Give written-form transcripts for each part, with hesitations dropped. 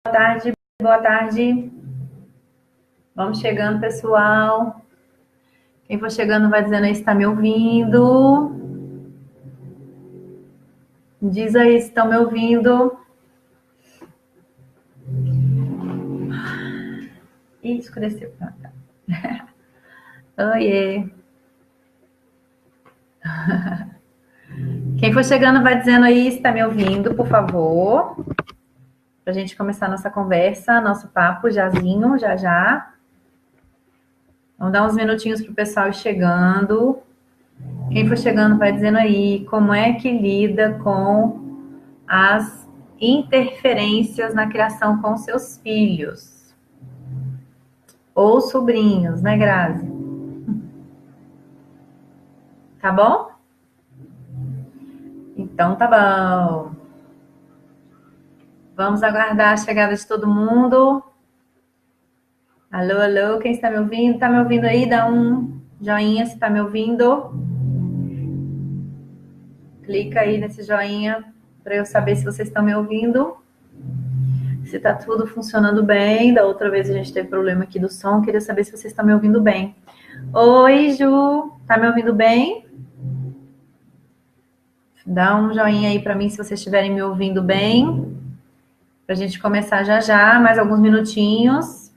tarde, boa tarde. Vamos chegando, pessoal. Quem for chegando vai dizendo aí se está me ouvindo. Diz aí se estão me ouvindo. Ih, escureceu. Oiê. Quem for chegando vai dizendo aí se está me ouvindo, por favor. Para a gente começar nossa conversa, nosso papo, jazinho, já. Vamos dar uns minutinhos para o pessoal ir chegando. Quem for chegando vai dizendo aí como é que lida com as interferências na criação com seus filhos. Ou sobrinhos, né, Grazi? Tá bom? Então tá bom. Vamos aguardar a chegada de todo mundo. Alô, alô, quem está me ouvindo? Tá me ouvindo aí? Dá um joinha se tá me ouvindo. Clica aí nesse joinha para eu saber se vocês estão me ouvindo. Se tá tudo funcionando bem. Da outra vez a gente teve problema aqui do som. Queria saber se vocês estão me ouvindo bem. Oi, Ju. Tá me ouvindo bem? Dá um joinha aí para mim se vocês estiverem me ouvindo bem. Pra gente começar já, mais alguns minutinhos.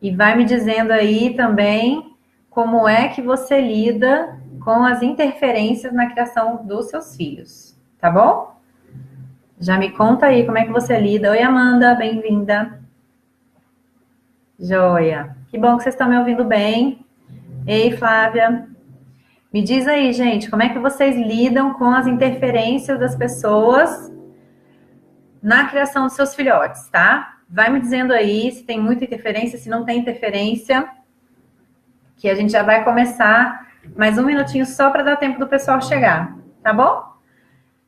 E vai me dizendo aí também como é que você lida com as interferências na criação dos seus filhos, tá bom? Já me conta aí como é que você lida. Oi, Amanda, bem-vinda. Joia. Que bom que vocês estão me ouvindo bem. Ei, Flávia. Me diz aí, gente, como é que vocês lidam com as interferências das pessoas na criação dos seus filhotes, tá? Vai me dizendo aí se tem muita interferência, se não tem interferência, que a gente já vai começar mais um minutinho só para dar tempo do pessoal chegar, tá bom?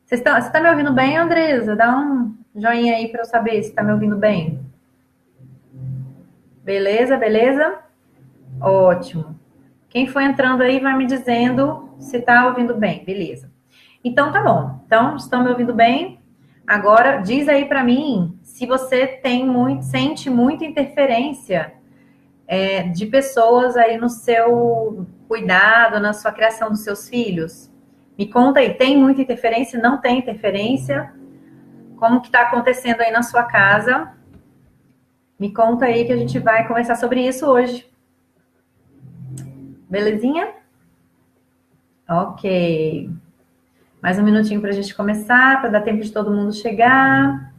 Você tá me ouvindo bem, Andresa? Dá um joinha aí para eu saber se tá me ouvindo bem. Beleza, beleza? Ótimo. Quem for entrando aí vai me dizendo se tá ouvindo bem, beleza. Então tá bom. Então, estão me ouvindo bem? Agora, diz aí para mim se você sente muita interferência de pessoas aí no seu cuidado, na sua criação dos seus filhos. Me conta aí, tem muita interferência? Não tem interferência? Como que está acontecendo aí na sua casa? Me conta aí que a gente vai conversar sobre isso hoje. Belezinha? Ok. Mais um minutinho para a gente começar, para dar tempo de todo mundo chegar.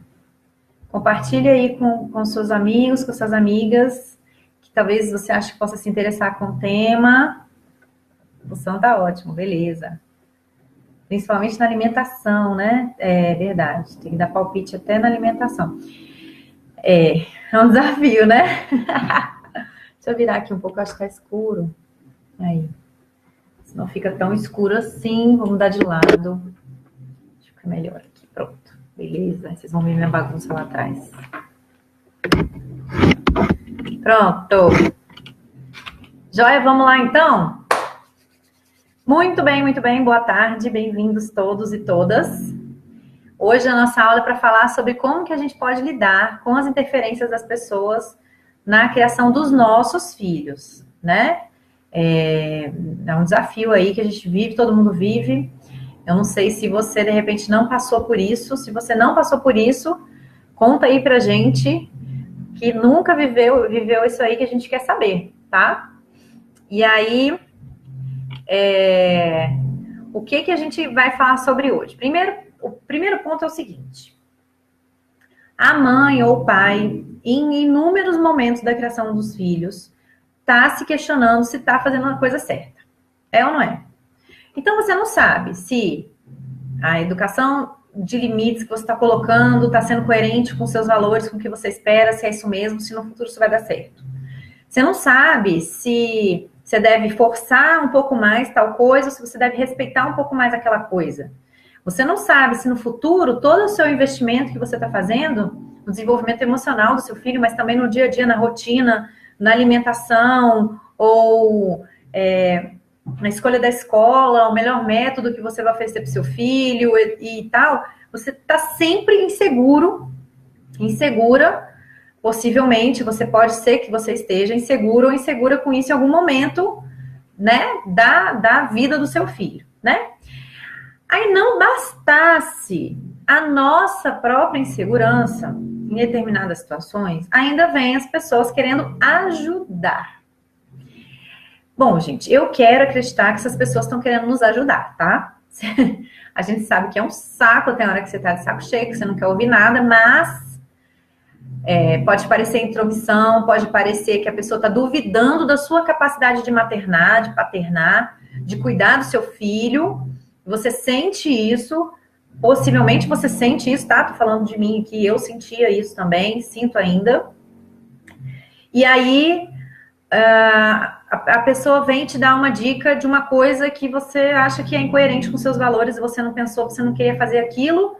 Compartilhe aí com seus amigos, com suas amigas, que talvez você ache que possa se interessar com o tema. O som tá ótimo, beleza. Principalmente na alimentação, né? É verdade, tem que dar palpite até na alimentação. É um desafio, né? Deixa eu virar aqui um pouco, acho que tá escuro. Aí. Se não fica tão escuro assim, vou mudar de lado. Deixa eu ficar melhor aqui, pronto. Beleza, vocês vão ver minha bagunça lá atrás. Pronto. Joia, vamos lá então? Muito bem, boa tarde, bem-vindos todos e todas. Hoje a nossa aula é para falar sobre como que a gente pode lidar com as interferências das pessoas na criação dos nossos filhos, né? É um desafio aí que a gente vive, todo mundo vive. Eu não sei se você, de repente, não passou por isso. Se você não passou por isso, conta aí pra gente que nunca viveu isso aí que a gente quer saber, tá? E aí, o que a gente vai falar sobre hoje? O primeiro ponto é o seguinte. A mãe ou o pai, em inúmeros momentos da criação dos filhos, tá se questionando se tá fazendo uma coisa certa. É ou não é? Então, você não sabe se a educação de limites que você está colocando está sendo coerente com seus valores, com o que você espera, se é isso mesmo, se no futuro isso vai dar certo. Você não sabe se você deve forçar um pouco mais tal coisa, ou se você deve respeitar um pouco mais aquela coisa. Você não sabe se no futuro todo o seu investimento que você está fazendo, no desenvolvimento emocional do seu filho, mas também no dia a dia, na rotina, na alimentação, ou na escolha da escola, o melhor método que você vai oferecer para o seu filho e tal, você está sempre inseguro insegura, possivelmente você pode ser que você esteja inseguro ou insegura com isso em algum momento, né, da vida do seu filho, né? Aí não bastasse a nossa própria insegurança em determinadas situações, ainda vem as pessoas querendo ajudar. Bom, gente, eu quero acreditar que essas pessoas estão querendo nos ajudar, tá? A gente sabe que é um saco, tem hora que você tá de saco cheio, que você não quer ouvir nada, mas pode parecer intromissão, pode parecer que a pessoa está duvidando da sua capacidade de maternar, de paternar, de cuidar do seu filho. Você sente isso, possivelmente você sente isso, tá? Tô falando de mim aqui, eu sentia isso também, sinto ainda. E aí, a pessoa vem te dar uma dica de uma coisa que você acha que é incoerente com seus valores, e você não pensou, você não queria fazer aquilo,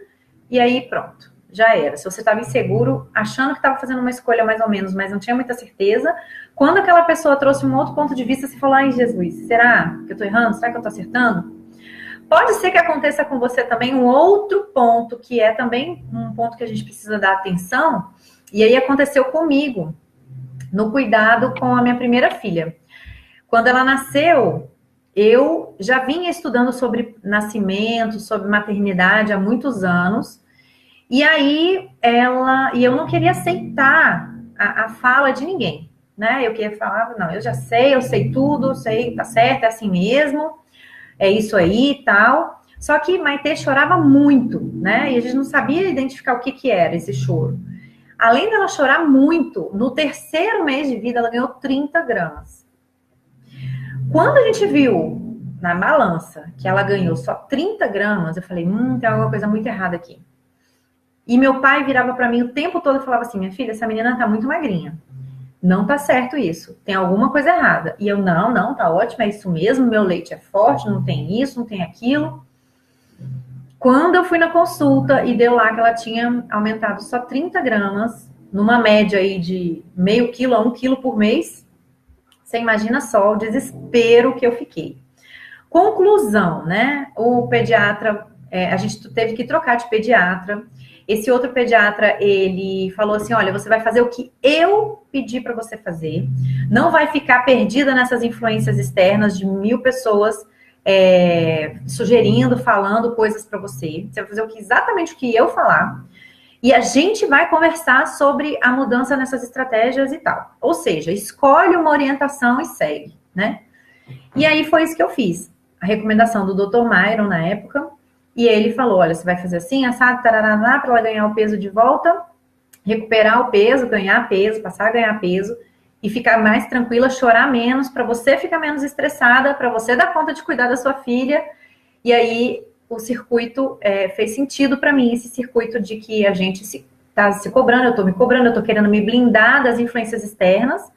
e aí pronto. Já era. Se você estava inseguro, achando que estava fazendo uma escolha mais ou menos, mas não tinha muita certeza, quando aquela pessoa trouxe um outro ponto de vista, você falou, ai, Jesus, será que eu estou errando? Será que eu estou acertando? Pode ser que aconteça com você também um outro ponto, que é também um ponto que a gente precisa dar atenção, e aí aconteceu comigo, no cuidado com a minha primeira filha. Quando ela nasceu, eu já vinha estudando sobre nascimento, sobre maternidade há muitos anos, e aí eu não queria aceitar a fala de ninguém, né? Eu queria falar, não, eu sei tudo, sei, tá certo, é assim mesmo, é isso aí e tal. Só que Maitê chorava muito, né? E a gente não sabia identificar o que era esse choro. Além dela chorar muito, no 3º mês de vida, ela ganhou 30 gramas. Quando a gente viu na balança que ela ganhou só 30 gramas, eu falei, tem alguma coisa muito errada aqui. E meu pai virava para mim o tempo todo e falava assim, minha filha, essa menina tá muito magrinha. Não tá certo isso. Tem alguma coisa errada. E eu, não, tá ótimo, é isso mesmo, meu leite é forte, não tem isso, não tem aquilo. Quando eu fui na consulta e deu lá que ela tinha aumentado só 30 gramas, numa média aí de meio quilo a 1 quilo por mês, você imagina só o desespero que eu fiquei. Conclusão, né? O pediatra, a gente teve que trocar de pediatra. Esse outro pediatra, ele falou assim, olha, você vai fazer o que eu pedi para você fazer. Não vai ficar perdida nessas influências externas de 1000 pessoas sugerindo, falando coisas para você. Você vai fazer exatamente o que eu falar. E a gente vai conversar sobre a mudança nessas estratégias e tal. Ou seja, escolhe uma orientação e segue, né? E aí foi isso que eu fiz. A recomendação do Dr. Myron na época. E ele falou, olha, você vai fazer assim, assado, tararaná, para ela ganhar o peso de volta, recuperar o peso, ganhar peso, passar a ganhar peso, e ficar mais tranquila, chorar menos, para você ficar menos estressada, para você dar conta de cuidar da sua filha. E aí o circuito fez sentido para mim, esse circuito de que a gente tá se cobrando, eu tô me cobrando, eu tô querendo me blindar das influências externas,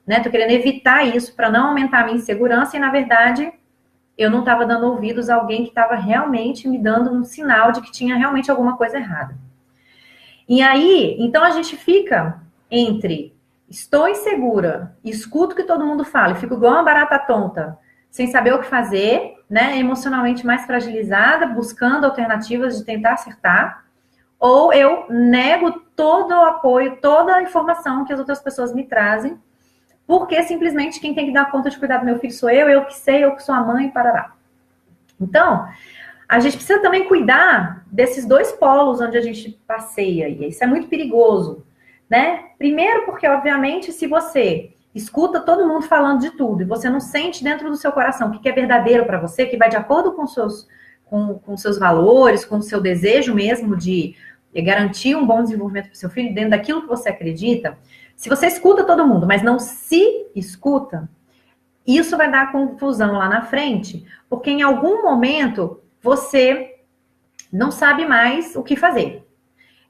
né? Tô querendo evitar isso para não aumentar a minha insegurança, e na verdade eu não estava dando ouvidos a alguém que estava realmente me dando um sinal de que tinha realmente alguma coisa errada. E aí, então a gente fica entre estou insegura, escuto o que todo mundo fala e fico igual uma barata tonta, sem saber o que fazer, né? Emocionalmente mais fragilizada, buscando alternativas de tentar acertar, ou eu nego todo o apoio, toda a informação que as outras pessoas me trazem, porque simplesmente quem tem que dar conta de cuidar do meu filho sou eu que sei, eu que sou a mãe, parará. Então, a gente precisa também cuidar desses dois polos onde a gente passeia, e isso é muito perigoso, né? Primeiro porque, obviamente, se você escuta todo mundo falando de tudo, e você não sente dentro do seu coração o que é verdadeiro para você, que vai de acordo com seus valores, com o seu desejo mesmo de garantir um bom desenvolvimento para o seu filho, dentro daquilo que você acredita. Se você escuta todo mundo, mas não se escuta, isso vai dar confusão lá na frente, porque em algum momento você não sabe mais o que fazer.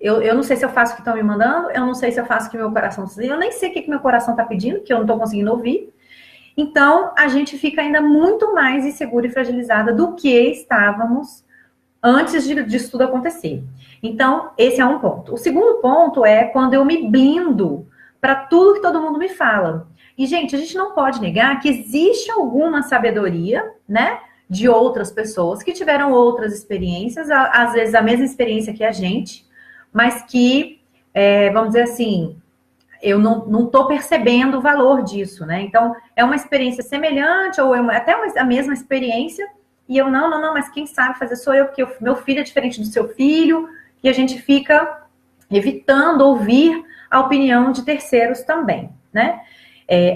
Eu não sei se eu faço o que estão me mandando, eu não sei se eu faço o que meu coração está dizendo, eu nem sei o que meu coração está pedindo, que eu não estou conseguindo ouvir. Então, a gente fica ainda muito mais insegura e fragilizada do que estávamos antes disso tudo acontecer. Então, esse é um ponto. O segundo ponto é quando eu me blindo para tudo que todo mundo me fala. E, gente, a gente não pode negar que existe alguma sabedoria, né, de outras pessoas que tiveram outras experiências, às vezes a mesma experiência que a gente, mas que vamos dizer assim, eu não estou percebendo o valor disso, né? Então, é uma experiência semelhante, ou até a mesma experiência, e eu, não, mas quem sabe fazer sou eu, porque meu filho é diferente do seu filho, e a gente fica evitando ouvir a opinião de terceiros também, né?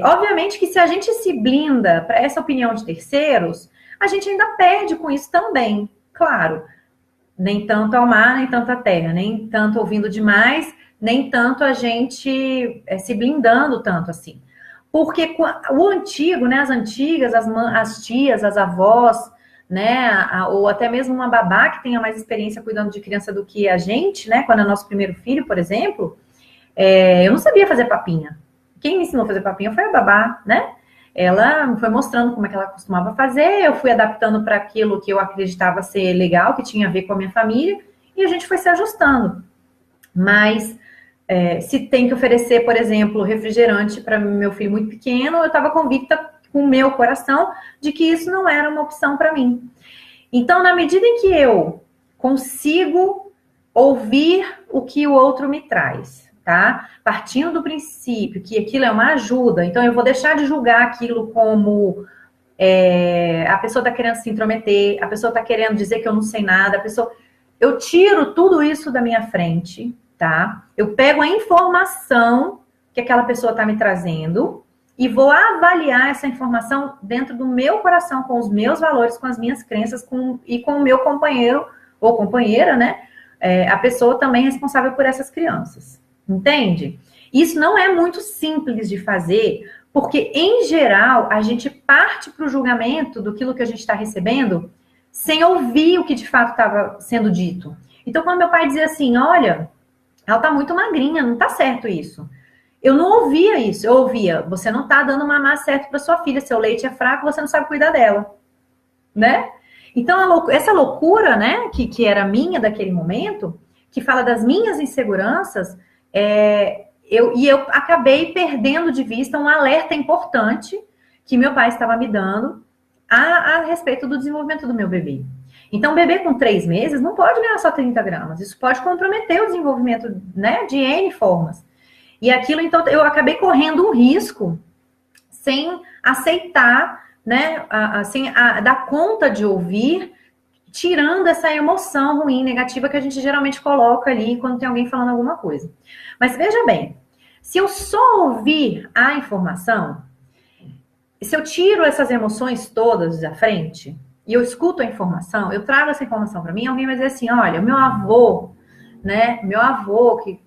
Obviamente que se a gente se blinda para essa opinião de terceiros, a gente ainda perde com isso também, claro. Nem tanto ao mar, nem tanto à terra, nem tanto ouvindo demais, nem tanto a gente se blindando tanto assim. Porque o antigo, né, as antigas, as tias, as avós, né, ou até mesmo uma babá que tenha mais experiência cuidando de criança do que a gente, né, quando é nosso primeiro filho, por exemplo, eu não sabia fazer papinha. Quem me ensinou a fazer papinha foi a babá, né? Ela foi mostrando como é que ela costumava fazer, eu fui adaptando para aquilo que eu acreditava ser legal, que tinha a ver com a minha família, e a gente foi se ajustando. Mas se tem que oferecer, por exemplo, refrigerante para meu filho muito pequeno, eu estava convicta com o meu coração de que isso não era uma opção para mim. Então, na medida em que eu consigo ouvir o que o outro me traz, tá? Partindo do princípio que aquilo é uma ajuda, então eu vou deixar de julgar aquilo como a pessoa está querendo se intrometer, a pessoa está querendo dizer que eu não sei nada, eu tiro tudo isso da minha frente, tá? Eu pego a informação que aquela pessoa está me trazendo e vou avaliar essa informação dentro do meu coração, com os meus valores, com as minhas crenças e com o meu companheiro ou companheira, né? A pessoa também responsável por essas crianças. Entende? Isso não é muito simples de fazer, porque, em geral, a gente parte para o julgamento daquilo que a gente está recebendo sem ouvir o que de fato estava sendo dito. Então, quando meu pai dizia assim, olha, ela está muito magrinha, não está certo isso. Eu não ouvia isso, eu ouvia, você não está dando mamar certo para sua filha, seu leite é fraco, você não sabe cuidar dela, né? Então, essa loucura, né, que era minha daquele momento, que fala das minhas inseguranças, eu acabei perdendo de vista um alerta importante que meu pai estava me dando a respeito do desenvolvimento do meu bebê. Então, bebê com 3 meses não pode ganhar só 30 gramas. Isso pode comprometer o desenvolvimento, né, de N formas. E aquilo, então, eu acabei correndo um risco sem aceitar, né, sem dar conta de ouvir, tirando essa emoção ruim, negativa que a gente geralmente coloca ali quando tem alguém falando alguma coisa. Mas veja bem, se eu só ouvir a informação, se eu tiro essas emoções todas da frente e eu escuto a informação, eu trago essa informação para mim, alguém vai dizer assim, olha, meu avô, né, que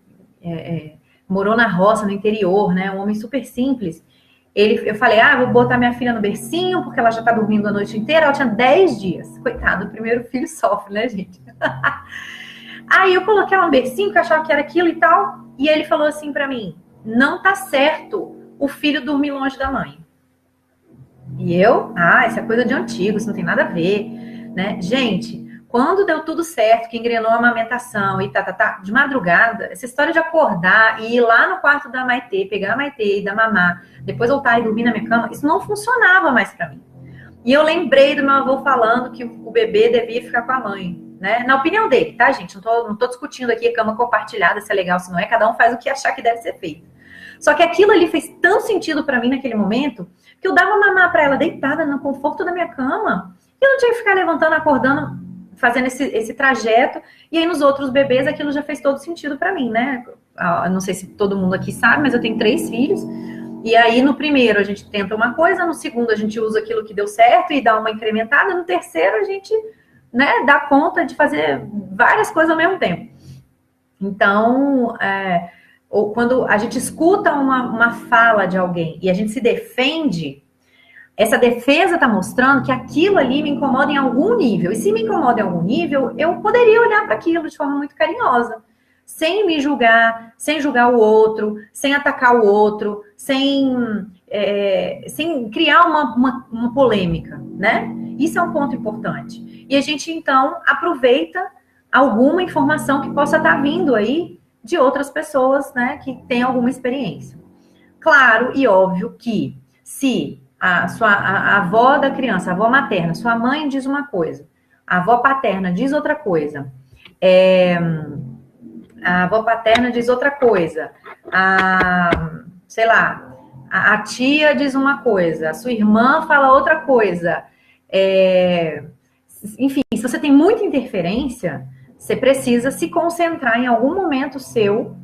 morou na roça, no interior, né, um homem super simples, eu falei, vou botar minha filha no bercinho, porque ela já tá dormindo a noite inteira, ela tinha 10 dias. Coitado, o primeiro filho sofre, né, gente? Aí eu coloquei ela no bercinho, porque eu achava que era aquilo e tal, e ele falou assim pra mim, não tá certo o filho dormir longe da mãe. E eu, isso é coisa de antigo, isso não tem nada a ver, né? Gente, quando deu tudo certo, que engrenou a amamentação e de madrugada, essa história de acordar e ir lá no quarto da Maitê, pegar a Maitê e dar mamar, depois voltar e dormir na minha cama, isso não funcionava mais pra mim. E eu lembrei do meu avô falando que o bebê devia ficar com a mãe, né? Na opinião dele, tá, gente? Não tô discutindo aqui a cama compartilhada, se é legal, se não é, cada um faz o que achar que deve ser feito. Só que aquilo ali fez tanto sentido pra mim naquele momento, que eu dava mamar pra ela deitada no conforto da minha cama, e eu não tinha que ficar levantando, acordando, fazendo esse trajeto, e aí nos outros bebês aquilo já fez todo sentido para mim, né? Não sei se todo mundo aqui sabe, mas eu tenho 3 filhos, e aí no primeiro a gente tenta uma coisa, no segundo a gente usa aquilo que deu certo e dá uma incrementada, no terceiro a gente, né, dá conta de fazer várias coisas ao mesmo tempo. Então, ou quando a gente escuta uma fala de alguém e a gente se defende, essa defesa está mostrando que aquilo ali me incomoda em algum nível. E se me incomoda em algum nível, eu poderia olhar para aquilo de forma muito carinhosa. Sem me julgar, sem julgar o outro, sem atacar o outro, sem criar uma polêmica, né? Isso é um ponto importante. E a gente, então, aproveita alguma informação que possa estar vindo aí de outras pessoas, né? Que têm alguma experiência. Claro e óbvio que se a avó da criança, a avó materna, sua mãe diz uma coisa, a avó paterna diz outra coisa, a avó paterna diz outra coisa, sei lá, a tia diz uma coisa, a sua irmã fala outra coisa. Enfim, se você tem muita interferência, você precisa se concentrar em algum momento seu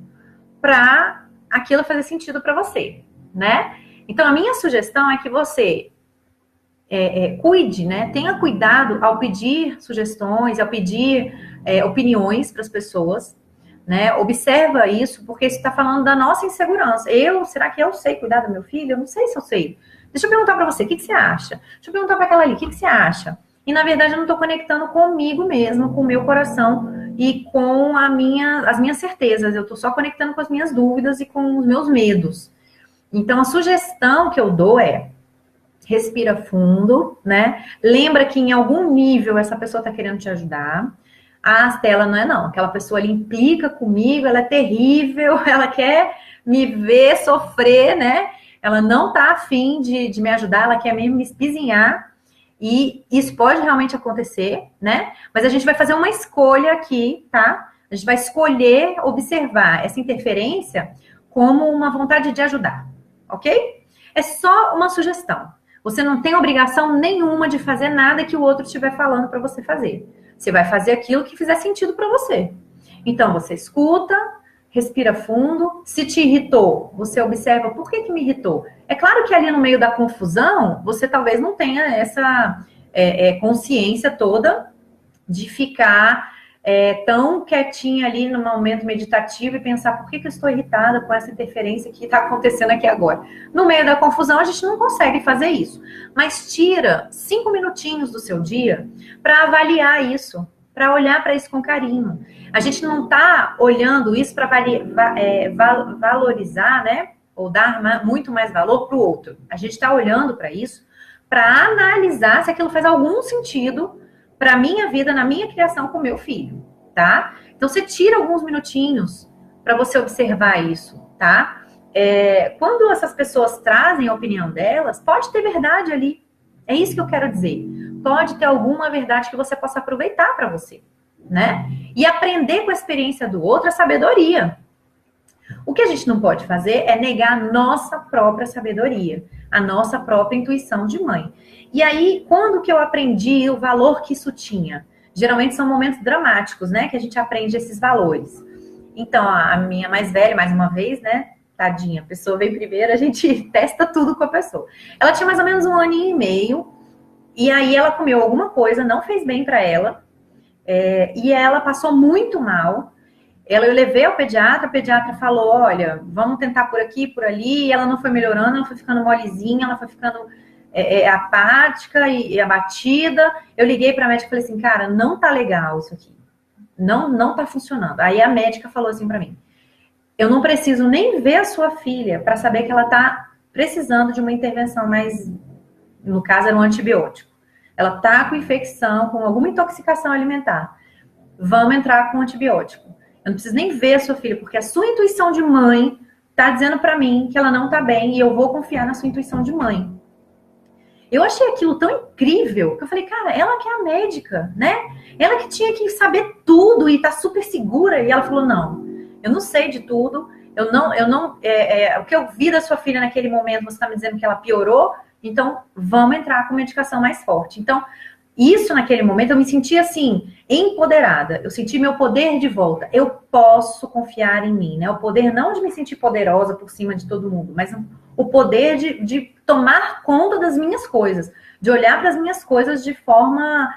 para aquilo fazer sentido para você, né? Então, a minha sugestão é que você cuide, né? Tenha cuidado ao pedir sugestões, ao pedir opiniões para as pessoas, né? Observa isso, porque isso está falando da nossa insegurança. Será que eu sei cuidar do meu filho? Eu não sei se eu sei. Deixa eu perguntar para você, o que você acha? Deixa eu perguntar para aquela ali, o que você acha? E, na verdade, eu não estou conectando comigo mesmo, com o meu coração e com as minhas certezas. Eu estou só conectando com as minhas dúvidas e com os meus medos. Então, a sugestão que eu dou é: respira fundo, né? Lembra que em algum nível essa pessoa está querendo te ajudar. A Stella não é não. Aquela pessoa ali implica comigo, ela é terrível, ela quer me ver sofrer, né? Ela não tá afim de me ajudar, ela quer mesmo me espizinhar. E isso pode realmente acontecer, né? Mas a gente vai fazer uma escolha aqui, tá? A gente vai escolher observar essa interferência como uma vontade de ajudar, ok? É só uma sugestão. Você não tem obrigação nenhuma de fazer nada que o outro estiver falando para você fazer. Você vai fazer aquilo que fizer sentido para você. Então, você escuta, respira fundo. Se te irritou, você observa por que me irritou. É claro que ali no meio da confusão, você talvez não tenha essa consciência toda de ficar tão quietinha ali no momento meditativo e pensar por que eu estou irritada com essa interferência que está acontecendo aqui agora. No meio da confusão, a gente não consegue fazer isso. Mas tira 5 minutinhos do seu dia para avaliar isso, para olhar para isso com carinho. A gente não está olhando isso para valorizar, né? Ou dar muito mais valor para o outro. A gente está olhando para isso para analisar se aquilo faz algum sentido para a minha vida, na minha criação com o meu filho, tá? Então, você tira alguns minutinhos para você observar isso, tá? Quando essas pessoas trazem a opinião delas, pode ter verdade ali. É isso que eu quero dizer. Pode ter alguma verdade que você possa aproveitar para você, né? E aprender com a experiência do outro é sabedoria. O que a gente não pode fazer é negar a nossa própria sabedoria, a nossa própria intuição de mãe. E aí, quando que eu aprendi o valor que isso tinha? Geralmente são momentos dramáticos, né? Que a gente aprende esses valores. Então, a minha mais velha, mais uma vez, né? Tadinha, a pessoa veio primeiro, a gente testa tudo com a pessoa. Ela tinha mais ou menos 1 ano e meio, e aí ela comeu alguma coisa, não fez bem para ela, e ela passou muito mal. Eu levei ao pediatra, o pediatra falou, olha, vamos tentar por aqui, por ali, e ela não foi melhorando, ela foi ficando molezinha, ela foi ficando apática e abatida. Eu liguei para a médica e falei assim, cara, não tá legal isso aqui, não tá funcionando. Aí a médica falou assim para mim, eu não preciso nem ver a sua filha para saber que ela tá precisando de uma intervenção mais, no caso era um antibiótico. Ela tá com infecção, com alguma intoxicação alimentar. Vamos entrar com antibiótico. Eu não preciso nem ver a sua filha, porque a sua intuição de mãe tá dizendo para mim que ela não tá bem e eu vou confiar na sua intuição de mãe. Eu achei aquilo tão incrível que eu falei, cara, ela que é a médica, né? Ela que tinha que saber tudo e tá super segura. E ela falou, não, eu não sei de tudo. O que eu vi da sua filha naquele momento, você tá me dizendo que ela piorou, então vamos entrar com medicação mais forte. Então, isso naquele momento eu me senti assim, empoderada. Eu senti meu poder de volta. Eu posso confiar em mim, né? O poder não de me sentir poderosa por cima de todo mundo, mas o poder de tomar conta das minhas coisas, de olhar para as minhas coisas de forma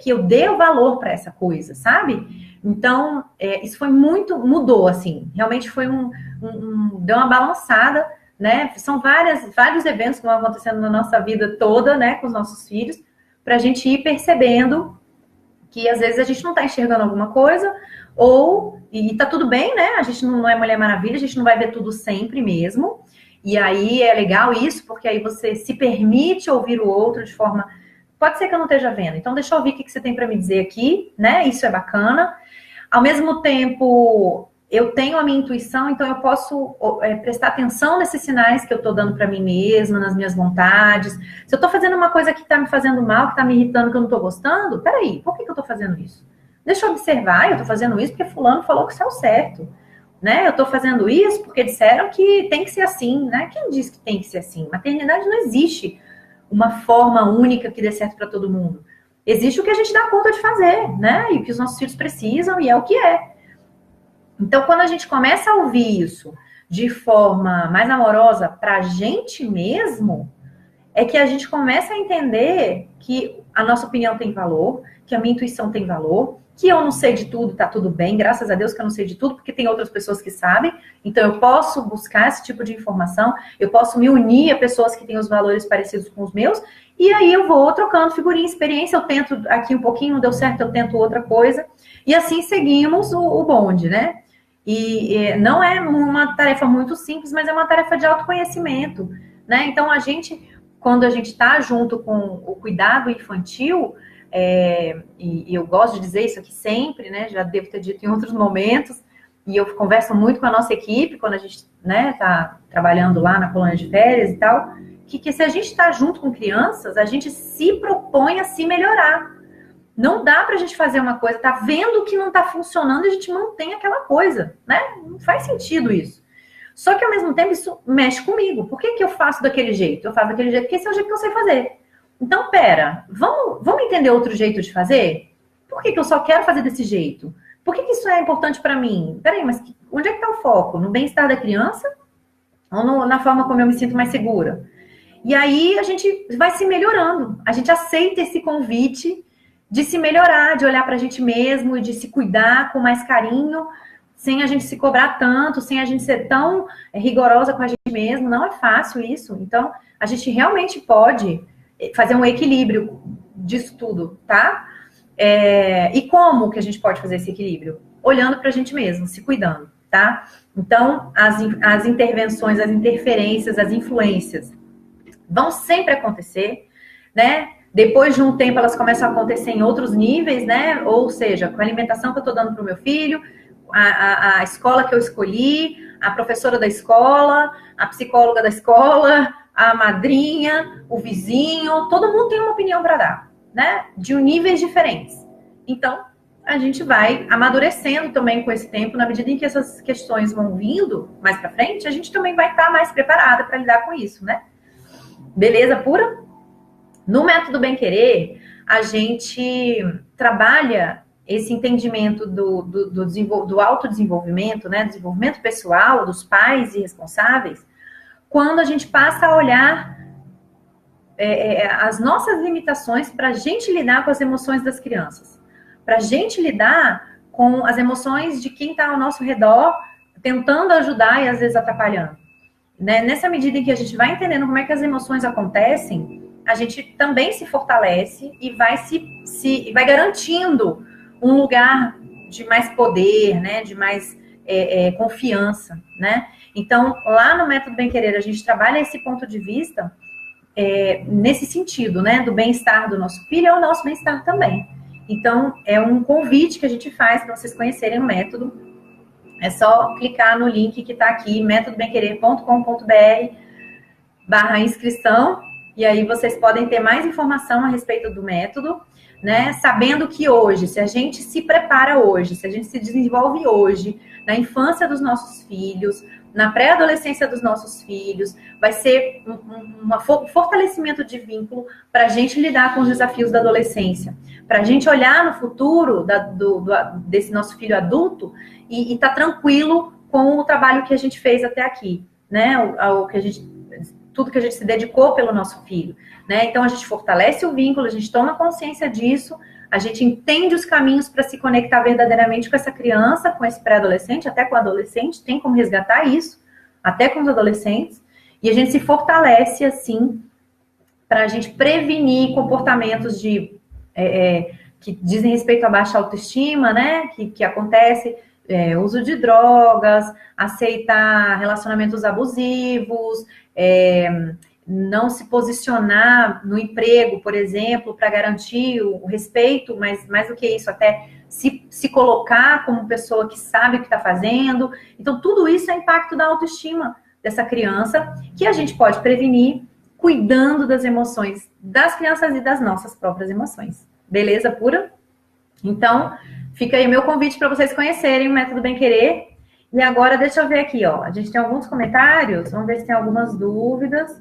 que eu dê o valor para essa coisa, sabe? Então, isso foi mudou, assim. Realmente foi deu uma balançada, né? São vários eventos que vão acontecendo na nossa vida toda, né? Com os nossos filhos, para a gente ir percebendo que às vezes a gente não está enxergando alguma coisa, e tá tudo bem, né? A gente não é Mulher Maravilha, a gente não vai ver tudo sempre mesmo. E aí é legal isso, porque aí você se permite ouvir o outro de forma... Pode ser que eu não esteja vendo, então deixa eu ouvir o que você tem para me dizer aqui, né? Isso é bacana. Ao mesmo tempo, eu tenho a minha intuição, então eu posso prestar atenção nesses sinais que eu estou dando para mim mesma, nas minhas vontades. Se eu estou fazendo uma coisa que está me fazendo mal, que está me irritando, que eu não estou gostando, peraí, por que eu estou fazendo isso? Deixa eu observar, eu tô fazendo isso porque fulano falou que isso é o certo, né? Eu tô fazendo isso porque disseram que tem que ser assim, né? Quem diz que tem que ser assim? Maternidade não existe uma forma única que dê certo para todo mundo. Existe o que a gente dá conta de fazer, né? E o que os nossos filhos precisam, e é o que é. Então, quando a gente começa a ouvir isso de forma mais amorosa pra gente mesmo, é que a gente começa a entender que a nossa opinião tem valor, que a minha intuição tem valor, que eu não sei de tudo, tá tudo bem, graças a Deus que eu não sei de tudo, porque tem outras pessoas que sabem, então eu posso buscar esse tipo de informação, eu posso me unir a pessoas que têm os valores parecidos com os meus, e aí eu vou trocando figurinha, experiência, eu tento aqui um pouquinho, não deu certo, eu tento outra coisa, e assim seguimos o bonde, né? E não é uma tarefa muito simples, mas é uma tarefa de autoconhecimento, né? Então, quando a gente está junto com o cuidado infantil, e eu gosto de dizer isso aqui sempre, né? Já devo ter dito em outros momentos, e eu converso muito com a nossa equipe, quando a gente está trabalhando lá na colônia de férias e tal, que se a gente está junto com crianças, a gente se propõe a se melhorar. Não dá pra gente fazer uma coisa, tá vendo que não tá funcionando e a gente mantém aquela coisa, né? Não faz sentido isso. Só que ao mesmo tempo isso mexe comigo. Por que eu faço daquele jeito? Eu faço daquele jeito porque esse é o jeito que eu sei fazer. Então, pera, vamos entender outro jeito de fazer? Por que eu só quero fazer desse jeito? Por que isso é importante pra mim? Peraí, mas onde é que tá o foco? No bem-estar da criança? Ou na forma como eu me sinto mais segura? E aí a gente vai se melhorando. A gente aceita esse convite de se melhorar, de olhar para a gente mesmo e de se cuidar com mais carinho, sem a gente se cobrar tanto, sem a gente ser tão rigorosa com a gente mesmo. Não é fácil isso. Então, a gente realmente pode fazer um equilíbrio disso tudo, tá? E como que a gente pode fazer esse equilíbrio? Olhando para a gente mesmo, se cuidando, tá? Então, as intervenções, as interferências, as influências vão sempre acontecer, né? Depois de um tempo, elas começam a acontecer em outros níveis, né? Ou seja, com a alimentação que eu estou dando para o meu filho, a escola que eu escolhi, a professora da escola, a psicóloga da escola, a madrinha, o vizinho, todo mundo tem uma opinião para dar, né? De níveis diferentes. Então, a gente vai amadurecendo também com esse tempo, na medida em que essas questões vão vindo mais para frente, a gente também vai estar mais preparada para lidar com isso, né? Beleza pura? No método Bem Querer, a gente trabalha esse entendimento do autodesenvolvimento, né? Desenvolvimento pessoal dos pais e responsáveis, quando a gente passa a olhar as nossas limitações para a gente lidar com as emoções das crianças, para a gente lidar com as emoções de quem está ao nosso redor, tentando ajudar e às vezes atrapalhando. Né? Nessa medida em que a gente vai entendendo como é que as emoções acontecem, a gente também se fortalece e vai garantindo um lugar de mais poder, né? De mais confiança, né? Então, lá no Método Bem Querer, a gente trabalha esse ponto de vista nesse sentido, né? Do bem-estar do nosso filho e o nosso bem-estar também. Então, é um convite que a gente faz para vocês conhecerem o método. É só clicar no link que está aqui, métodobemquerer.com.br/inscrição, e aí vocês podem ter mais informação a respeito do método, né? Sabendo que hoje, se a gente se prepara hoje, se a gente se desenvolve hoje, na infância dos nossos filhos, na pré-adolescência dos nossos filhos, vai ser um fortalecimento de vínculo para a gente lidar com os desafios da adolescência, para a gente olhar no futuro desse nosso filho adulto e estar tranquilo com o trabalho que a gente fez até aqui, né? Tudo que a gente se dedicou pelo nosso filho, né? Então a gente fortalece o vínculo, a gente toma consciência disso, a gente entende os caminhos para se conectar verdadeiramente com essa criança, com esse pré-adolescente, até com o adolescente, tem como resgatar isso, até com os adolescentes, e a gente se fortalece assim para a gente prevenir comportamentos que dizem respeito à baixa autoestima, né? Que acontece. Uso de drogas, aceitar relacionamentos abusivos, não se posicionar no emprego, por exemplo, para garantir o respeito, mas mais do que isso, até se colocar como pessoa que sabe o que está fazendo. Então, tudo isso é impacto da autoestima dessa criança, que a gente pode prevenir cuidando das emoções das crianças e das nossas próprias emoções. Beleza pura? Então, Fica aí meu convite para vocês conhecerem o Método Bem Querer. E agora, deixa eu ver aqui, ó. A gente tem alguns comentários, vamos ver se tem algumas dúvidas.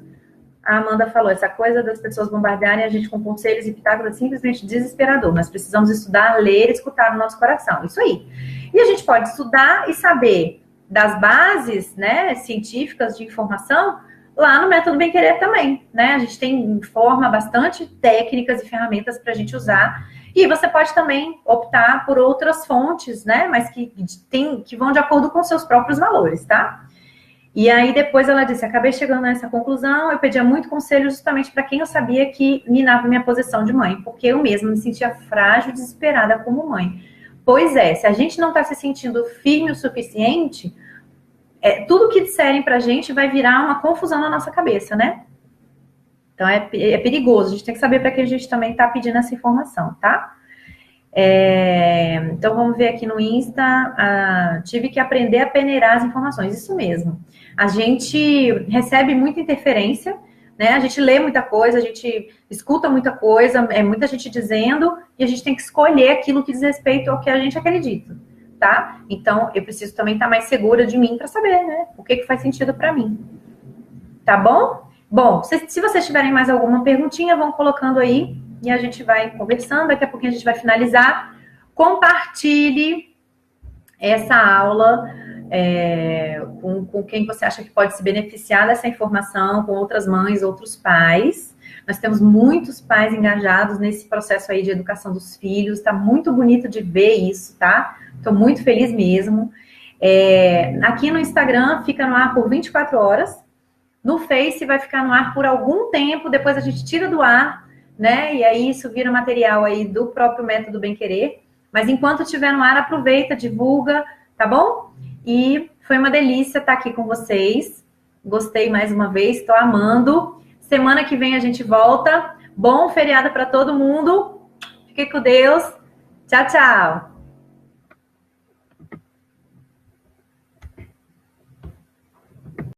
A Amanda falou, essa coisa das pessoas bombardearem a gente com conselhos e pitacos é simplesmente desesperador. Nós precisamos estudar, ler, escutar no nosso coração. Isso aí. E a gente pode estudar e saber das bases, né, científicas de informação lá no Método Bem Querer também, né? A gente tem forma bastante técnicas e ferramentas para a gente usar. E você pode também optar por outras fontes, né? Mas que vão de acordo com seus próprios valores, tá? E aí depois ela disse, acabei chegando nessa conclusão, eu pedia muito conselho justamente para quem eu sabia que minava minha posição de mãe, porque eu mesma me sentia frágil, desesperada como mãe. Pois é, se a gente não está se sentindo firme o suficiente, tudo que disserem pra gente vai virar uma confusão na nossa cabeça, né? Então é perigoso, a gente tem que saber para que a gente também está pedindo essa informação, tá? Então vamos ver aqui no Insta, tive que aprender a peneirar as informações, isso mesmo. A gente recebe muita interferência, né? A gente lê muita coisa, a gente escuta muita coisa, muita gente dizendo, e a gente tem que escolher aquilo que diz respeito ao que a gente acredita, tá? Então eu preciso também estar mais segura de mim para saber, né? O que faz sentido para mim. Tá bom? Bom, se vocês tiverem mais alguma perguntinha, vão colocando aí e a gente vai conversando. Daqui a pouquinho a gente vai finalizar. Compartilhe essa aula com quem você acha que pode se beneficiar dessa informação, com outras mães, outros pais. Nós temos muitos pais engajados nesse processo aí de educação dos filhos. Tá muito bonito de ver isso, tá? Tô muito feliz mesmo. Aqui no Instagram fica no ar por 24 horas. No Face vai ficar no ar por algum tempo, depois a gente tira do ar, né? E aí isso vira material aí do próprio Método Bem Querer. Mas enquanto estiver no ar, aproveita, divulga, tá bom? E foi uma delícia estar aqui com vocês. Gostei mais uma vez, estou amando. Semana que vem a gente volta. Bom feriado para todo mundo. Fique com Deus. Tchau, tchau.